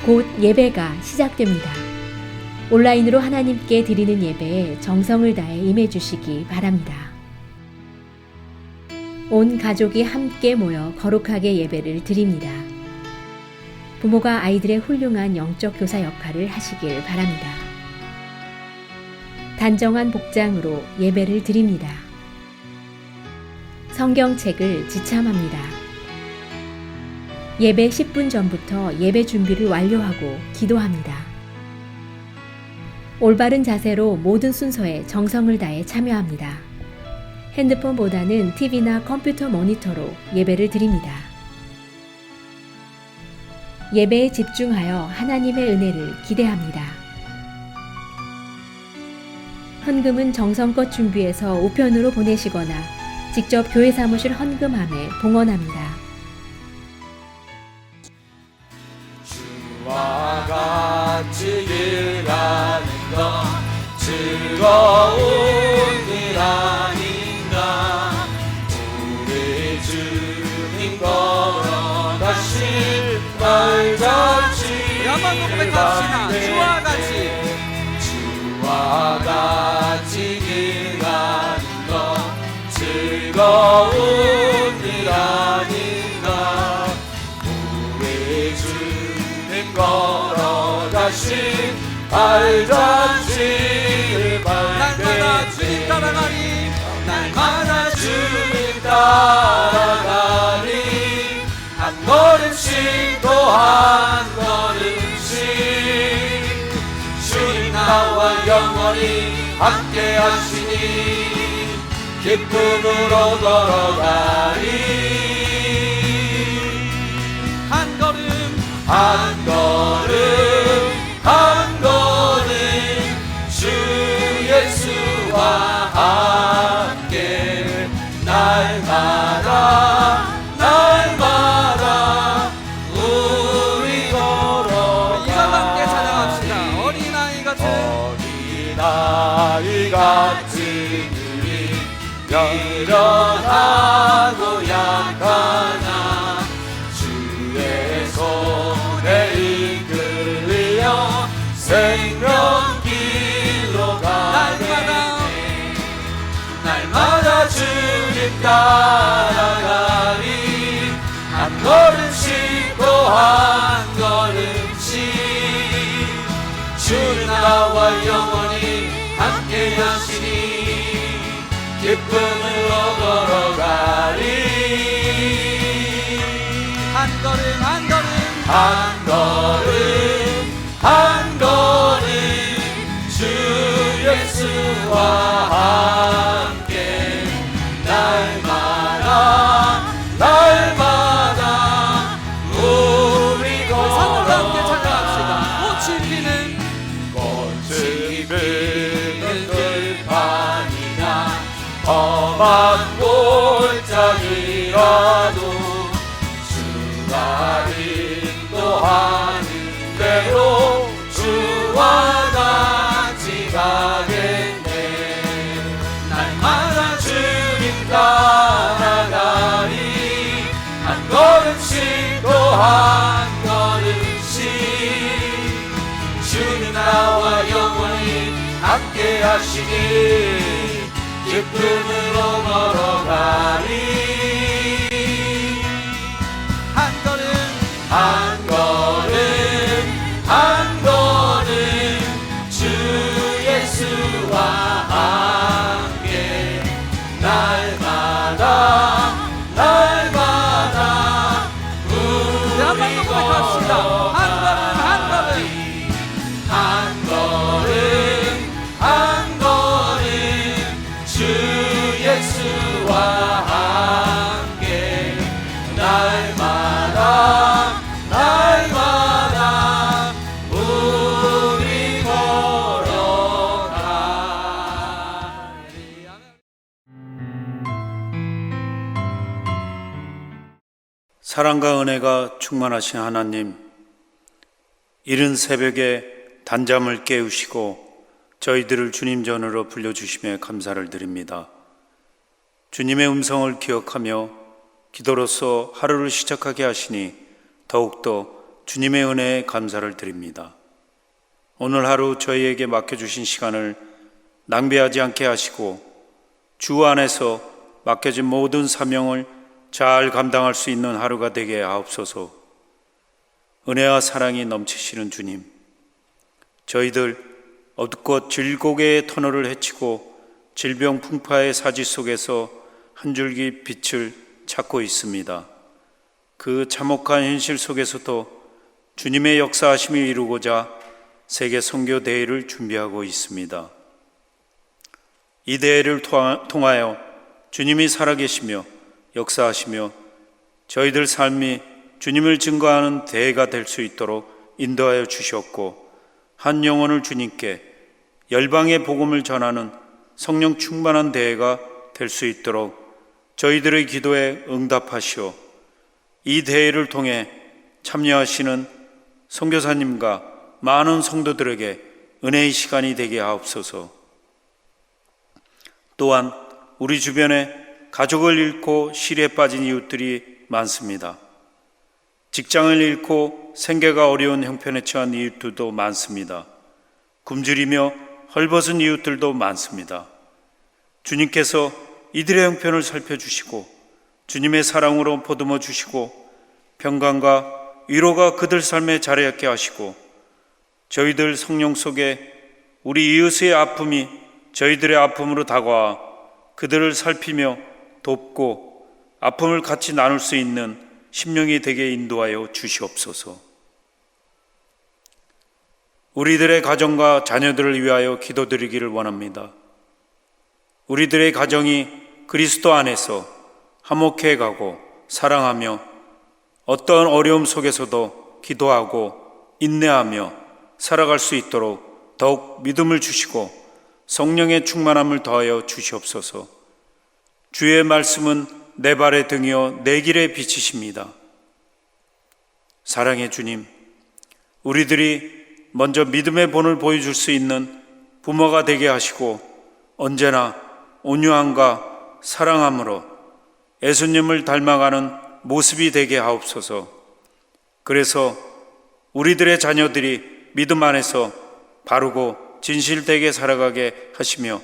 곧 예배가 시작됩니다. 온라인으로 하나님께 드리는 예배에 정성을 다해 임해 주시기 바랍니다. 온 가족이 함께 모여 거룩하게 예배를 드립니다. 부모가 아이들의 훌륭한 영적 교사 역할을 하시길 바랍니다. 단정한 복장으로 예배를 드립니다. 성경책을 지참합니다. 예배 10분 전부터 예배 준비를 완료하고 기도합니다. 올바른 자세로 모든 순서에 정성을 다해 참여합니다. 핸드폰보다는 TV나 컴퓨터 모니터로 예배를 드립니다. 예배에 집중하여 하나님의 은혜를 기대합니다. 헌금은 정성껏 준비해서 우편으로 보내시거나 직접 교회 사무실 헌금함에 봉헌합니다. 주와 같이 길 가는 것 즐거운 일 아닌가. 우리 주님 걸어가실 말잔치 한번 더 고백합시다. 주와 같이 길 가는 것 즐거운 일 아닌가. 우리 주님 걸어가신 발잔치를 날마다 주님 따라가리, 날마다 주님 따라가리. 한 걸음씩 또 한 걸음씩 주님 나와 영원히 함께 하시니 기쁨으로 걸어가리. 한 걸음 한 걸음 한 걸음 주 예수와 함께 날마다 날마다 우리 걸어가리. 이사와 함께 찬양합시다. 어린아이 같은 어린아이 같은 우리 연연하고 약하나 주의 손에 이끌려 생명길로 가네. 날마다 주님 따라가리. 한 걸음씩 또 한 걸음씩 주님 나와 영원히 함께 하시니 기쁨으로 걸어가리. 한 걸음 한 걸음 한 걸음 한 걸음 주 예수와 함께 날마다 날마다 우리 산으로 함께 걸어가리. 찬양합시다. 꽃이 피는 꽃이 피는 들판이나 험한 골짜기라도 주가 인도하는 대로 주와 같이 가겠네. 날마다 주님 따라가리. 한 걸음씩 또 한 걸음씩 주님 나와 영원히 함께 하시니 기쁨으로 걸어가리. 한 걸음 한 걸음 한 걸음 주 예수와 함께 날마다 날마다 우리 한번 더 고백합시다. 한 걸음 한 걸음 한 걸음 주 예수와 함께 날마다 날마다 우리 걸어가리. 사랑과 은혜가 충만하신 하나님, 이른 새벽에 단잠을 깨우시고 저희들을 주님 전으로 불러주심에 감사를 드립니다. 주님의 음성을 기억하며 기도로서 하루를 시작하게 하시니 더욱더 주님의 은혜에 감사를 드립니다. 오늘 하루 저희에게 맡겨주신 시간을 낭비하지 않게 하시고 주 안에서 맡겨진 모든 사명을 잘 감당할 수 있는 하루가 되게 하옵소서. 은혜와 사랑이 넘치시는 주님, 저희들 어둡고 질곡의 터널을 헤치고 질병 풍파의 사지 속에서 한 줄기 빛을 찾고 있습니다. 그 참혹한 현실 속에서도 주님의 역사하심을 이루고자 세계 선교 대회를 준비하고 있습니다. 이 대회를 통하여 주님이 살아계시며 역사하시며 저희들 삶이 주님을 증거하는 대회가 될 수 있도록 인도하여 주셨고, 한 영혼을 주님께 열방의 복음을 전하는 성령 충만한 대회가 될 수 있도록 저희들의 기도에 응답하시오. 이 대회를 통해 참여하시는 선교사님과 많은 성도들에게 은혜의 시간이 되게 하옵소서. 또한 우리 주변에 가족을 잃고 시리에 빠진 이웃들이 많습니다. 직장을 잃고 생계가 어려운 형편에 처한 이웃들도 많습니다. 굶주리며 헐벗은 이웃들도 많습니다. 주님께서 이들의 형편을 살펴주시고 주님의 사랑으로 보듬어 주시고 평강과 위로가 그들 삶에 자리하게 하시고, 저희들 성령 속에 우리 이웃의 아픔이 저희들의 아픔으로 다가와 그들을 살피며 돕고 아픔을 같이 나눌 수 있는 심령이 되게 인도하여 주시옵소서. 우리들의 가정과 자녀들을 위하여 기도드리기를 원합니다. 우리들의 가정이 그리스도 안에서 화목해 가고 사랑하며 어떤 어려움 속에서도 기도하고 인내하며 살아갈 수 있도록 더욱 믿음을 주시고 성령의 충만함을 더하여 주시옵소서. 주의 말씀은 내 발의 등이요 내 길의 빛이십니다. 사랑의 주님, 우리들이 먼저 믿음의 본을 보여줄 수 있는 부모가 되게 하시고 언제나 온유함과 사랑함으로 예수님을 닮아가는 모습이 되게 하옵소서. 그래서 우리들의 자녀들이 믿음 안에서 바르고 진실되게 살아가게 하시며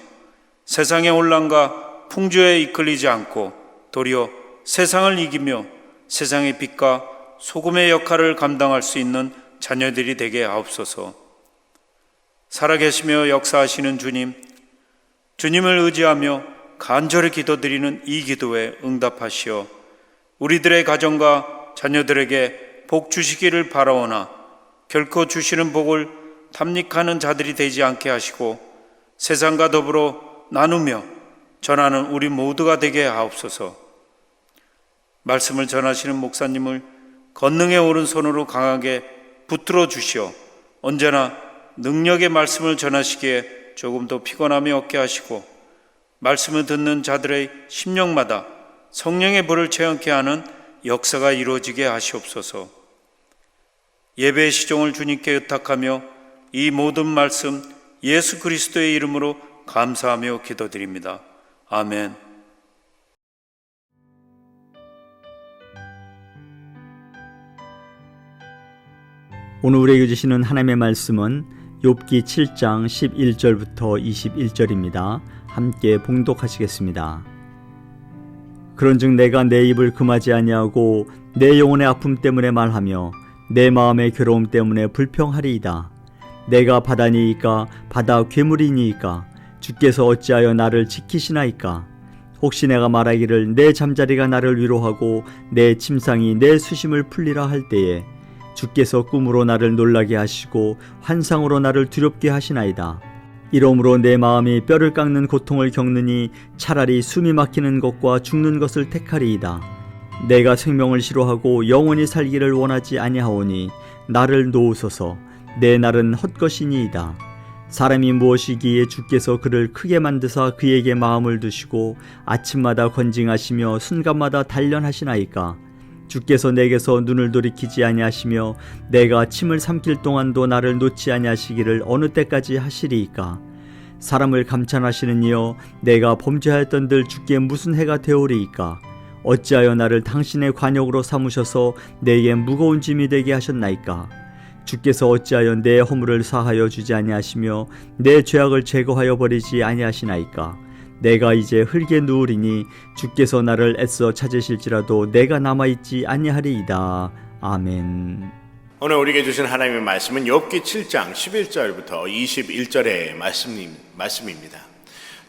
세상의 혼란과 풍조에 이끌리지 않고 도리어 세상을 이기며 세상의 빛과 소금의 역할을 감당할 수 있는 자녀들이 되게 하옵소서. 살아계시며 역사하시는 주님, 주님을 의지하며 간절히 기도드리는 이 기도에 응답하시어 우리들의 가정과 자녀들에게 복 주시기를 바라오나 결코 주시는 복을 탐닉하는 자들이 되지 않게 하시고 세상과 더불어 나누며 전하는 우리 모두가 되게 하옵소서. 말씀을 전하시는 목사님을 권능의 오른손으로 강하게 붙들어 주시어 언제나 능력의 말씀을 전하시기에 조금도 피곤함이 없게 하시고 말씀을 듣는 자들의 심령마다 성령의 불을 체험케 하는 역사가 이루어지게 하시옵소서. 예배의 시종을 주님께 의탁하며 이 모든 말씀 예수 그리스도의 이름으로 감사하며 기도드립니다. 아멘. 오늘 우리에게 주시는 하나님의 말씀은 욥기 7장 11절부터 21절입니다. 함께 봉독하시겠습니다. 그런즉 내가 내 입을 금하지 아니하고 내 영혼의 아픔 때문에 말하며 내 마음의 괴로움 때문에 불평하리이다. 내가 바다니이까 바다 괴물이니이까 주께서 어찌하여 나를 지키시나이까. 혹시 내가 말하기를 내 잠자리가 나를 위로하고 내 침상이 내 수심을 풀리라 할 때에 주께서 꿈으로 나를 놀라게 하시고 환상으로 나를 두렵게 하시나이다. 이러므로 내 마음이 뼈를 깎는 고통을 겪느니 차라리 숨이 막히는 것과 죽는 것을 택하리이다. 내가 생명을 싫어하고 영원히 살기를 원하지 아니하오니 나를 놓으소서. 내 날은 헛것이니이다. 사람이 무엇이기에 주께서 그를 크게 만드사 그에게 마음을 두시고 아침마다 건징하시며 순간마다 단련하시나이까. 주께서 내게서 눈을 돌이키지 아니하시며 내가 침을 삼킬 동안도 나를 놓지 아니하시기를 어느 때까지 하시리이까. 사람을 감찰하시는 이여 내가 범죄하였던들 주께 무슨 해가 되오리이까. 어찌하여 나를 당신의 관역으로 삼으셔서 내게 무거운 짐이 되게 하셨나이까? 주께서 어찌하여 내 허물을 사하여 주지 아니하시며 내 죄악을 제거하여 버리지 아니하시나이까? 내가 이제 흙에 누우리니 주께서 나를 애써 찾으실지라도 내가 남아있지 아니하리이다. 아멘. 오늘 우리에게 주신 하나님의 말씀은 욥기 7장 11절부터 21절의 말씀입니다.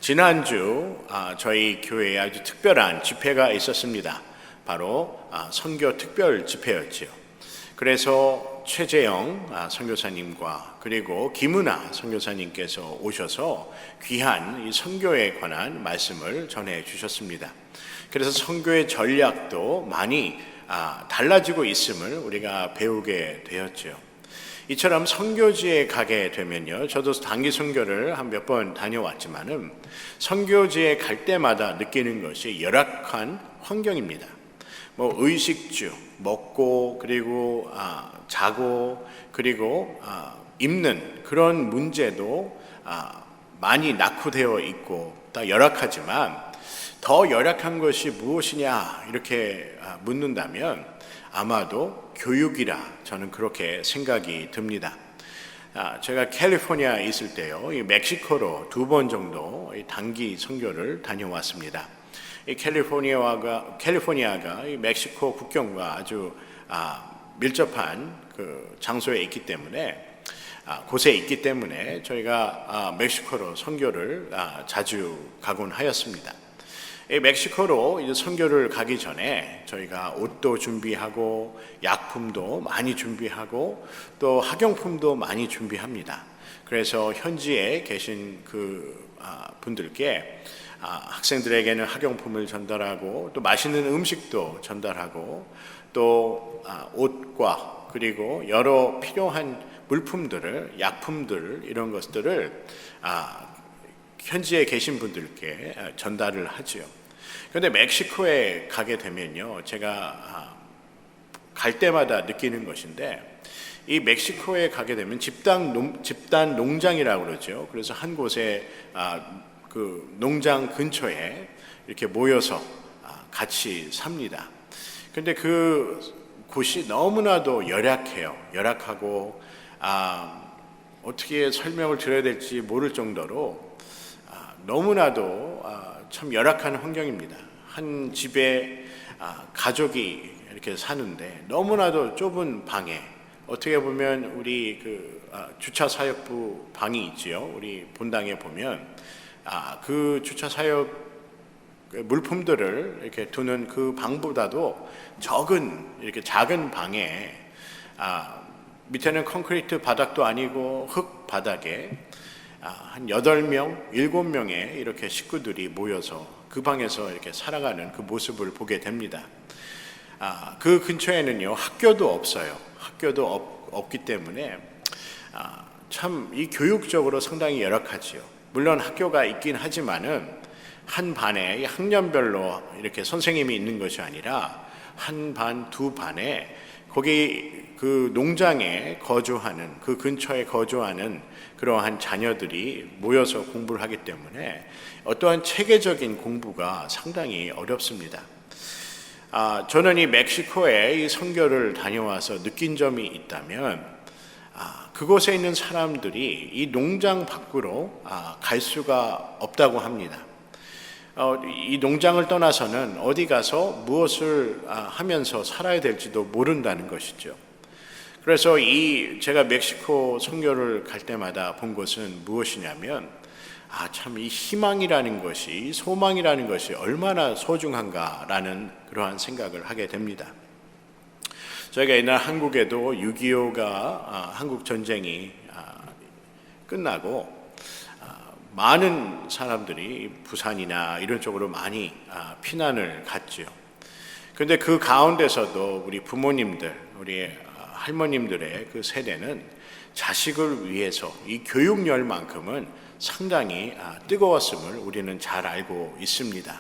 지난주 저희 교회에 아주 특별한 집회가 있었습니다. 바로 선교 특별 집회였지요. 그래서 최재영 선교사님과 그리고 김은아 선교사님께서 오셔서 귀한 이 선교에 관한 말씀을 전해 주셨습니다. 그래서 선교의 전략도 많이 달라지고 있음을 우리가 배우게 되었죠. 이처럼 선교지에 가게 되면요, 저도 단기 선교를 한 몇 번 다녀왔지만은 선교지에 갈 때마다 느끼는 것이 열악한 환경입니다. 뭐 의식주, 먹고 그리고 자고 그리고 입는 그런 문제도 많이 낙후되어 있고 다 열악하지만 더 열악한 것이 무엇이냐 이렇게 묻는다면 아마도 교육이라 저는 그렇게 생각이 듭니다. 제가 캘리포니아에 있을 때요, 이 멕시코로 2번 정도 단기 선교를 다녀왔습니다. 이 캘리포니아가 이 멕시코 국경과 아주 밀접한 그 장소에 있기 때문에 곳에 있기 때문에 저희가 멕시코로 선교를 자주 가곤 하였습니다. 이 멕시코로 이제 선교를 가기 전에 저희가 옷도 준비하고 약품도 많이 준비하고 또 학용품도 많이 준비합니다. 그래서 현지에 계신 그 분들께 학생들에게는 학용품을 전달하고 또 맛있는 음식도 전달하고 또 옷과 그리고 여러 필요한 물품들을 약품들 이런 것들을 현지에 계신 분들께 전달을 하지요. 그런데 멕시코에 가게 되면요, 제가 갈 때마다 느끼는 것인데 이 멕시코에 가게 되면 집단 농장이라고 그러죠. 그래서 한 곳에 그 농장 근처에 이렇게 모여서 같이 삽니다. 그런데 그 곳이 너무나도 열악하고 어떻게 설명을 드려야 될지 모를 정도로 너무나도 참 열악한 환경입니다. 한 집에 가족이 이렇게 사는데 너무나도 좁은 방에 어떻게 보면 우리 그 주차 사역부 방이 있지요. 우리 본당에 보면 그 주차 사역 물품들을 이렇게 두는 그 방보다도 이렇게 작은 방에 밑에는 콘크리트 바닥도 아니고 흙 바닥에 한 8명, 7명의 이렇게 식구들이 모여서 그 방에서 이렇게 살아가는 그 모습을 보게 됩니다. 그 근처에는요, 학교도 없어요. 학교도 없기 때문에 참 이 교육적으로 상당히 열악하지요. 물론 학교가 있긴 하지만은 한 반에 학년별로 이렇게 선생님이 있는 것이 아니라 한 반, 2반에 거기 그 농장에 거주하는 그 근처에 거주하는 그러한 자녀들이 모여서 공부를 하기 때문에 어떠한 체계적인 공부가 상당히 어렵습니다. 저는 이 멕시코에 이 선교를 다녀와서 느낀 점이 있다면 그곳에 있는 사람들이 이 농장 밖으로 갈 수가 없다고 합니다. 이 농장을 떠나서는 어디 가서 무엇을 하면서 살아야 될지도 모른다는 것이죠. 그래서 제가 멕시코 선교를 갈 때마다 본 것은 무엇이냐면 참 이 희망이라는 것이, 소망이라는 것이 얼마나 소중한가라는 그러한 생각을 하게 됩니다. 저희가 옛날 한국에도 6.25가 한국 전쟁이 끝나고 많은 사람들이 부산이나 이런 쪽으로 많이 피난을 갔죠. 그런데 그 가운데서도 우리 부모님들, 우리 할머님들의 그 세대는 자식을 위해서 이 교육열만큼은 상당히 뜨거웠음을 우리는 잘 알고 있습니다.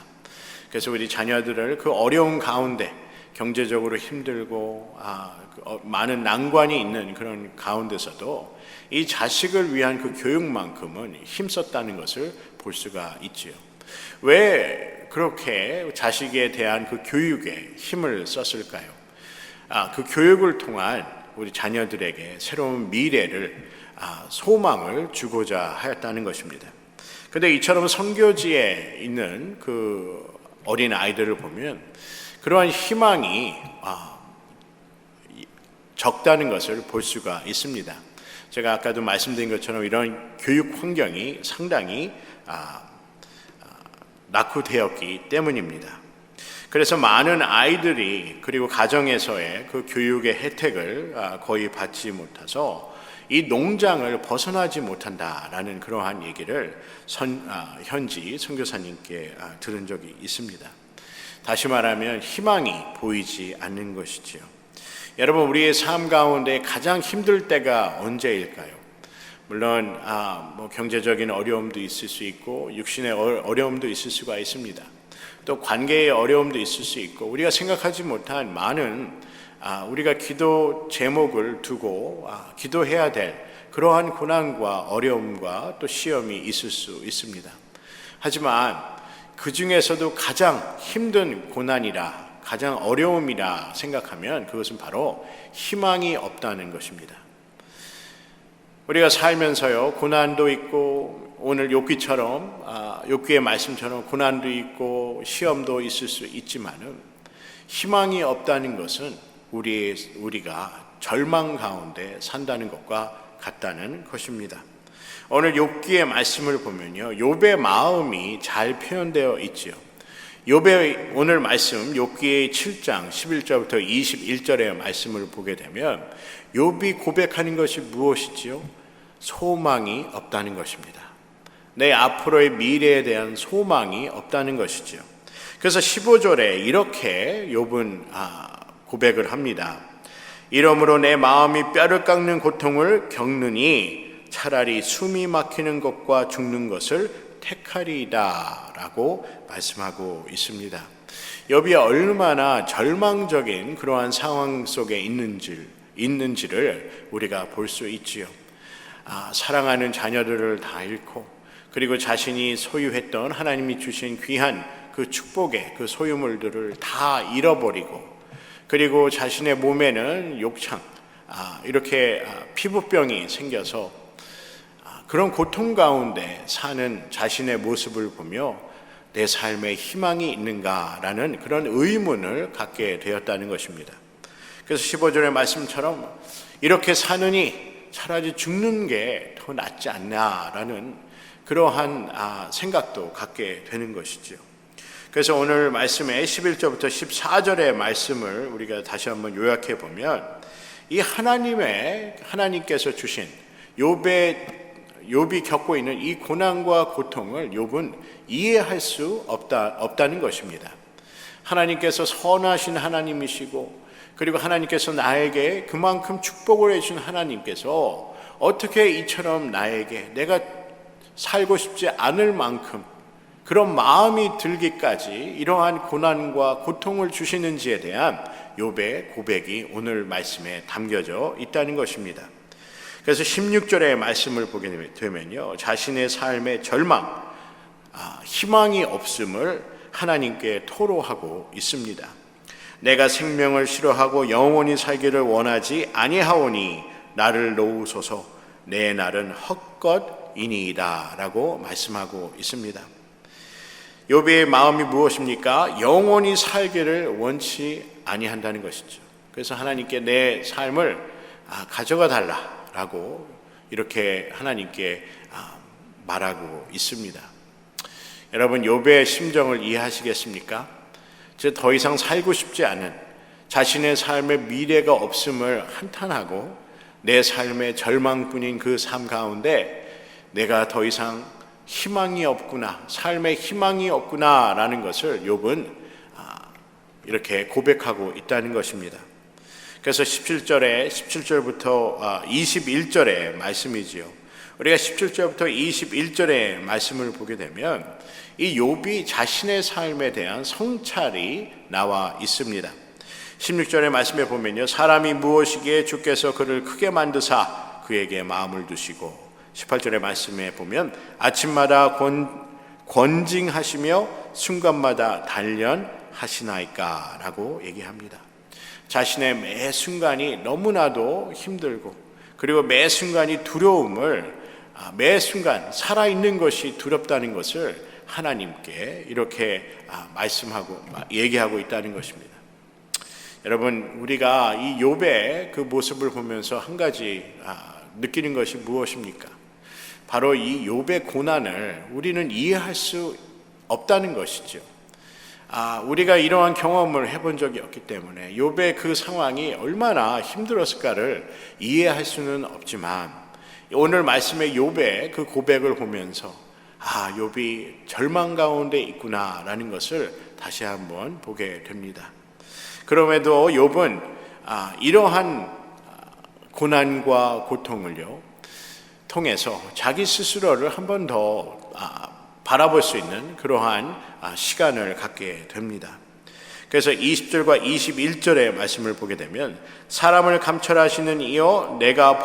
그래서 우리 자녀들을 그 어려운 가운데 경제적으로 힘들고 많은 난관이 있는 그런 가운데서도 이 자식을 위한 그 교육만큼은 힘썼다는 것을 볼 수가 있지요. 왜 그렇게 자식에 대한 그 교육에 힘을 썼을까요? 그 교육을 통한 우리 자녀들에게 새로운 미래를, 소망을 주고자 하였다는 것입니다. 그런데 이처럼 선교지에 있는 그 어린 아이들을 보면 그러한 희망이 적다는 것을 볼 수가 있습니다. 제가 아까도 말씀드린 것처럼 이런 교육 환경이 상당히 낙후되었기 때문입니다. 그래서 많은 아이들이 그리고 가정에서의 그 교육의 혜택을 거의 받지 못해서 이 농장을 벗어나지 못한다라는 그러한 얘기를 현지 선교사님께 들은 적이 있습니다. 다시 말하면 희망이 보이지 않는 것이지요. 여러분, 우리의 삶 가운데 가장 힘들 때가 언제일까요? 물론 경제적인 어려움도 있을 수 있고 육신의 어려움도 있을 수가 있습니다. 또 관계의 어려움도 있을 수 있고 우리가 생각하지 못한 많은 우리가 기도 제목을 두고 기도해야 될 그러한 고난과 어려움과 또 시험이 있을 수 있습니다. 하지만 그 중에서도 가장 힘든 고난이라 가장 어려움이라 생각하면 그것은 바로 희망이 없다는 것입니다. 우리가 살면서요, 고난도 있고 오늘 욥기의 말씀처럼 고난도 있고 시험도 있을 수 있지만은 희망이 없다는 것은 우리가 절망 가운데 산다는 것과 같다는 것입니다. 오늘 욥기의 말씀을 보면요, 욥의 마음이 잘 표현되어 있지요. 욥의 오늘 말씀 욥기의 7장 11절부터 21절의 말씀을 보게 되면 욥이 고백하는 것이 무엇이지요? 소망이 없다는 것입니다. 내 앞으로의 미래에 대한 소망이 없다는 것이지요. 그래서 15절에 이렇게 욥은 고백을 합니다. 이러므로 내 마음이 뼈를 깎는 고통을 겪느니 차라리 숨이 막히는 것과 죽는 것을 택하리이다 라고 말씀하고 있습니다. 욥이 얼마나 절망적인 그러한 상황 속에 있는지를 우리가 볼 수 있지요. 사랑하는 자녀들을 다 잃고 그리고 자신이 소유했던 하나님이 주신 귀한 그 축복의 그 소유물들을 다 잃어버리고 그리고 자신의 몸에는 욕창 이렇게 피부병이 생겨서 그런 고통 가운데 사는 자신의 모습을 보며 내 삶에 희망이 있는가라는 그런 의문을 갖게 되었다는 것입니다. 그래서 15절의 말씀처럼 이렇게 사느니 차라리 죽는 게 더 낫지 않나라는 그러한 생각도 갖게 되는 것이죠. 그래서 오늘 말씀의 11절부터 14절의 말씀을 우리가 다시 한번 요약해 보면 이 하나님께서 주신 욥이 겪고 있는 이 고난과 고통을 욥은 이해할 수 없다는 것입니다. 하나님께서 선하신 하나님이시고 그리고 하나님께서 나에게 그만큼 축복을 해주신 하나님께서 어떻게 이처럼 나에게 내가 살고 싶지 않을 만큼 그런 마음이 들기까지 이러한 고난과 고통을 주시는지에 대한 욥의 고백이 오늘 말씀에 담겨져 있다는 것입니다. 그래서 16절의 말씀을 보게 되면요, 자신의 삶의 절망, 희망이 없음을 하나님께 토로하고 있습니다. 내가 생명을 싫어하고 영원히 살기를 원하지 아니하오니 나를 놓으소서 내 날은 헛것이니이다 라고 말씀하고 있습니다. 욥의 마음이 무엇입니까? 영원히 살기를 원치 아니한다는 것이죠. 그래서 하나님께 내 삶을 가져가 달라라고 이렇게 하나님께 말하고 있습니다. 여러분, 욥의 심정을 이해하시겠습니까? 더 이상 살고 싶지 않은 자신의 삶의 미래가 없음을 한탄하고 내 삶의 절망뿐인 그 삶 가운데 내가 더 이상 희망이 없구나, 삶에 희망이 없구나라는 것을 욥은 이렇게 고백하고 있다는 것입니다. 그래서 17절부터 21절의 말씀이지요. 우리가 17절부터 21절의 말씀을 보게 되면 이 욥이 자신의 삶에 대한 성찰이 나와 있습니다. 16절의 말씀에 보면요, 사람이 무엇이기에 주께서 그를 크게 만드사 그에게 마음을 두시고, 18절의 말씀에 보면 아침마다 권징하시며 순간마다 단련하시나이까라고 얘기합니다. 자신의 매 순간이 너무나도 힘들고 그리고 매 순간이 두려움을 매 순간 살아있는 것이 두렵다는 것을 하나님께 이렇게 말씀하고 얘기하고 있다는 것입니다. 여러분, 우리가 이 욥의 그 모습을 보면서 한 가지 느끼는 것이 무엇입니까? 바로 이 욥의 고난을 우리는 이해할 수 없다는 것이죠. 우리가 이러한 경험을 해본 적이 없기 때문에 욥의 그 상황이 얼마나 힘들었을까를 이해할 수는 없지만 오늘 말씀의 욥의 그 고백을 보면서 욥이 절망 가운데 있구나라는 것을 다시 한번 보게 됩니다. 그럼에도 욥은 이러한 고난과 고통을요 통해서 자기 스스로를 한 번 더 바라볼 수 있는 그러한 시간을 갖게 됩니다. 그래서 20절과 21절의 말씀을 보게 되면 사람을 감찰하시는 이여 내가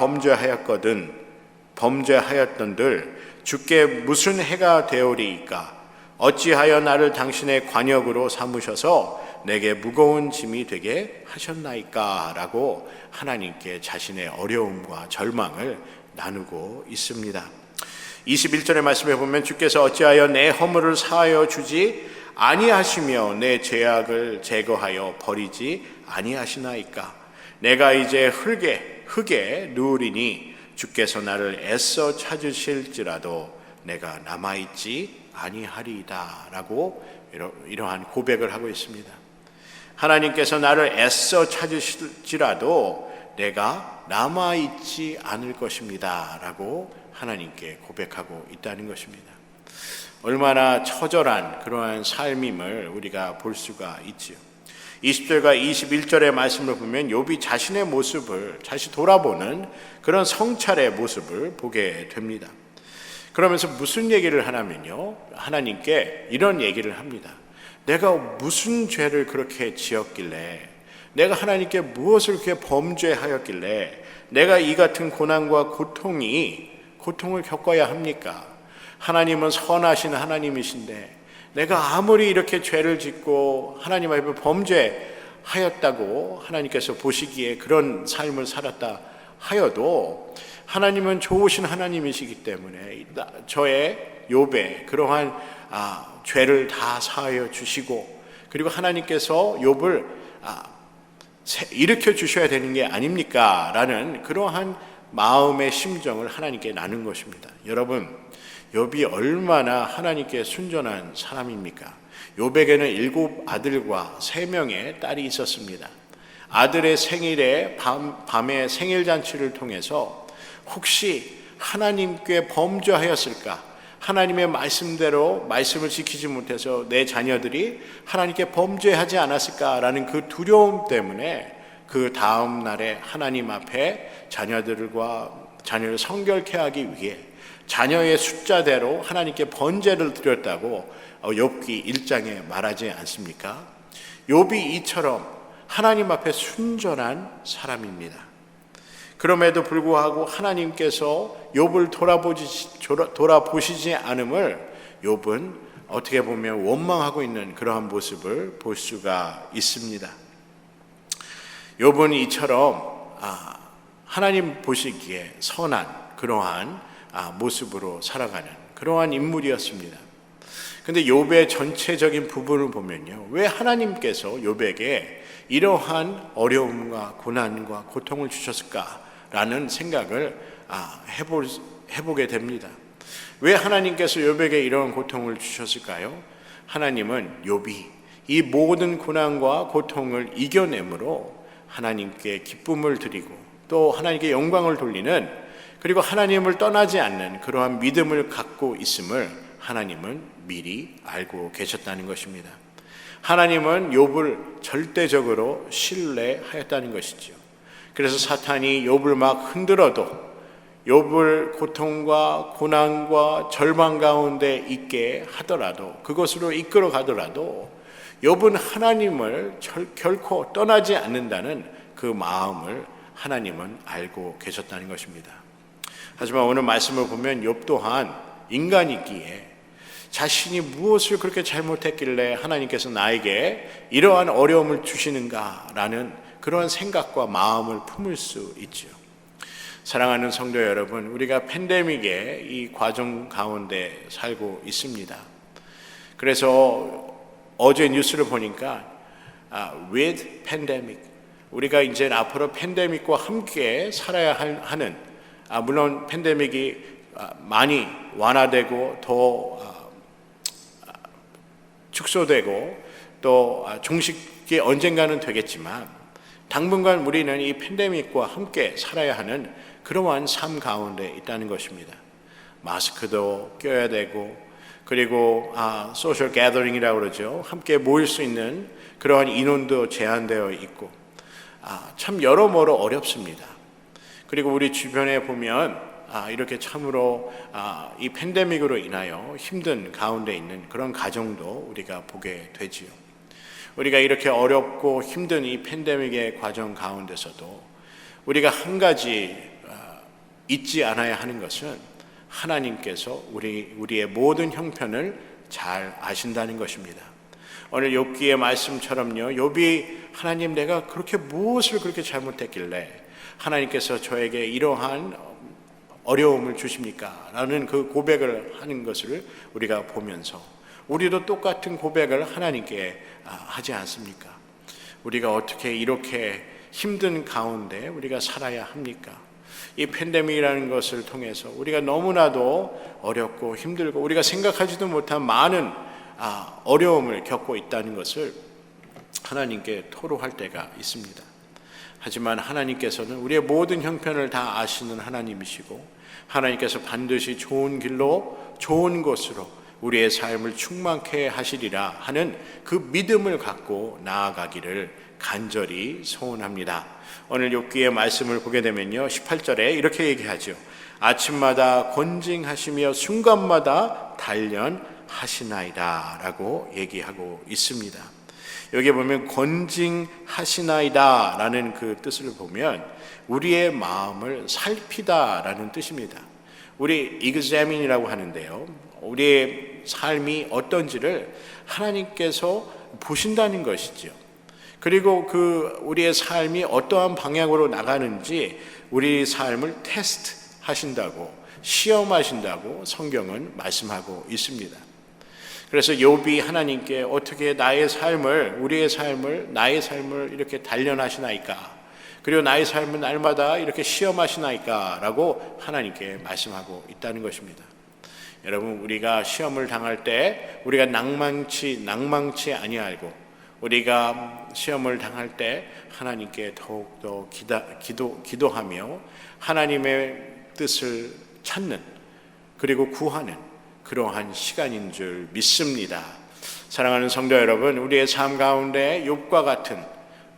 범죄하였던들 주께 무슨 해가 되오리이까 어찌하여 나를 당신의 관역으로 삼으셔서 내게 무거운 짐이 되게 하셨나이까 라고 하나님께 자신의 어려움과 절망을 나누고 있습니다. 21절의 말씀에 보면 주께서 어찌하여 내 허물을 사하여 주지 아니하시며 내 죄악을 제거하여 버리지 아니하시나이까 내가 이제 흙에 누우리니 주께서 나를 애써 찾으실지라도 내가 남아있지 아니하리이다 라고 이러한 고백을 하고 있습니다. 하나님께서 나를 애써 찾으실지라도 내가 남아있지 않을 것입니다 라고 하나님께 고백하고 있다는 것입니다. 얼마나 처절한 그러한 삶임을 우리가 볼 수가 있지요. 20절과 21절의 말씀을 보면 욥이 자신의 모습을 다시 돌아보는 그런 성찰의 모습을 보게 됩니다. 그러면서 무슨 얘기를 하냐면요, 하나님께 이런 얘기를 합니다. 내가 무슨 죄를 그렇게 지었길래, 내가 하나님께 무엇을 그렇게 범죄하였길래 내가 이 같은 고난과 고통을 겪어야 합니까? 하나님은 선하신 하나님이신데 내가 아무리 이렇게 죄를 짓고 하나님 앞에 범죄하였다고 하나님께서 보시기에 그런 삶을 살았다 하여도 하나님은 좋으신 하나님이시기 때문에 저의 욥의 그러한 죄를 다 사하여 주시고 그리고 하나님께서 욥을 일으켜 주셔야 되는 게 아닙니까? 라는 그러한 마음의 심정을 하나님께 나눈 것입니다. 여러분, 욥이 얼마나 하나님께 순전한 사람입니까? 욥에게는 7 아들과 3명의 딸이 있었습니다. 아들의 생일에 밤에 생일잔치를 통해서 혹시 하나님께 범죄하였을까? 하나님의 말씀대로 말씀을 지키지 못해서 내 자녀들이 하나님께 범죄하지 않았을까라는 그 두려움 때문에 그 다음 날에 하나님 앞에 자녀를 성결케 하기 위해 자녀의 숫자대로 하나님께 번제를 드렸다고 욥기 1장에 말하지 않습니까? 욥이 이처럼 하나님 앞에 순전한 사람입니다. 그럼에도 불구하고 하나님께서 욥을 돌아보시지 않음을 욥은 어떻게 보면 원망하고 있는 그러한 모습을 볼 수가 있습니다. 욥은 이처럼 하나님 보시기에 선한 그러한 모습으로 살아가는 그러한 인물이었습니다. 근데 욥의 전체적인 부분을 보면요, 왜 하나님께서 욥에게 이러한 어려움과 고난과 고통을 주셨을까라는 생각을 해보게 됩니다. 왜 하나님께서 욥에게 이러한 고통을 주셨을까요? 하나님은 욥이 이 모든 고난과 고통을 이겨내므로 하나님께 기쁨을 드리고 또 하나님께 영광을 돌리는, 그리고 하나님을 떠나지 않는 그러한 믿음을 갖고 있음을 하나님은 미리 알고 계셨다는 것입니다. 하나님은 욥을 절대적으로 신뢰하였다는 것이죠. 그래서 사탄이 욥을 막 흔들어도, 욥을 고통과 고난과 절망 가운데 있게 하더라도, 그것으로 이끌어 가더라도 욥은 하나님을 결코 떠나지 않는다는 그 마음을 하나님은 알고 계셨다는 것입니다. 하지만 오늘 말씀을 보면 욥 또한 인간이기에 자신이 무엇을 그렇게 잘못했길래 하나님께서 나에게 이러한 어려움을 주시는가라는 그런 생각과 마음을 품을 수 있죠. 사랑하는 성도 여러분, 우리가 팬데믹의 이 과정 가운데 살고 있습니다. 그래서 어제 뉴스를 보니까 with pandemic, 우리가 이제 앞으로 팬데믹과 함께 살아야 하는, 물론 팬데믹이 많이 완화되고 더 축소되고 또 종식이 언젠가는 되겠지만 당분간 우리는 이 팬데믹과 함께 살아야 하는 그러한 삶 가운데 있다는 것입니다. 마스크도 껴야 되고, 그리고 소셜 게더링이라고 그러죠. 함께 모일 수 있는 그러한 인원도 제한되어 있고, 참 여러모로 어렵습니다. 그리고 우리 주변에 보면 이렇게 참으로 이 팬데믹으로 인하여 힘든 가운데 있는 그런 가정도 우리가 보게 되지요. 우리가 이렇게 어렵고 힘든 이 팬데믹의 과정 가운데서도 우리가 한 가지 잊지 않아야 하는 것은 하나님께서 우리의 모든 형편을 잘 아신다는 것입니다. 오늘 욥기의 말씀처럼요, 욥이 하나님, 내가 그렇게 무엇을 그렇게 잘못했길래 하나님께서 저에게 이러한 어려움을 주십니까? 라는 그 고백을 하는 것을 우리가 보면서 우리도 똑같은 고백을 하나님께 하지 않습니까? 우리가 어떻게 이렇게 힘든 가운데 우리가 살아야 합니까? 이 팬데믹이라는 것을 통해서 우리가 너무나도 어렵고 힘들고 우리가 생각하지도 못한 많은 어려움을 겪고 있다는 것을 하나님께 토로할 때가 있습니다. 하지만 하나님께서는 우리의 모든 형편을 다 아시는 하나님이시고, 하나님께서 반드시 좋은 길로 좋은 곳으로 우리의 삶을 충만케 하시리라 하는 그 믿음을 갖고 나아가기를 간절히 소원합니다. 오늘 욥기의 말씀을 보게 되면요, 18절에 이렇게 얘기하죠. 아침마다 권징하시며 순간마다 단련하시나이다 라고 얘기하고 있습니다. 여기 보면 권징하시나이다 라는 그 뜻을 보면 우리의 마음을 살피다 라는 뜻입니다. 우리 examine이라고 하는데요, 우리의 삶이 어떤지를 하나님께서 보신다는 것이죠. 그리고 우리의 삶이 어떠한 방향으로 나가는지 우리 삶을 테스트 하신다고, 시험하신다고 성경은 말씀하고 있습니다. 그래서 욥이 하나님께 어떻게 나의 삶을 이렇게 단련하시나이까, 그리고 나의 삶은 날마다 이렇게 시험하시나이까 라고 하나님께 말씀하고 있다는 것입니다. 여러분, 우리가 시험을 당할 때 우리가 낭망치 아니하고, 우리가 시험을 당할 때 하나님께 더욱더 기도하며 하나님의 뜻을 찾는, 그리고 구하는 그러한 시간인 줄 믿습니다. 사랑하는 성도 여러분, 우리의 삶 가운데 욥과 같은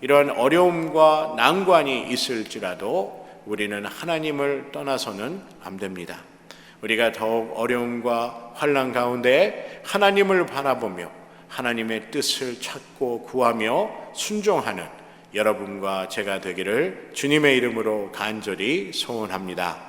이런 어려움과 난관이 있을지라도 우리는 하나님을 떠나서는 안 됩니다. 우리가 더욱 어려움과 환난 가운데 하나님을 바라보며 하나님의 뜻을 찾고 구하며 순종하는 여러분과 제가 되기를 주님의 이름으로 간절히 소원합니다.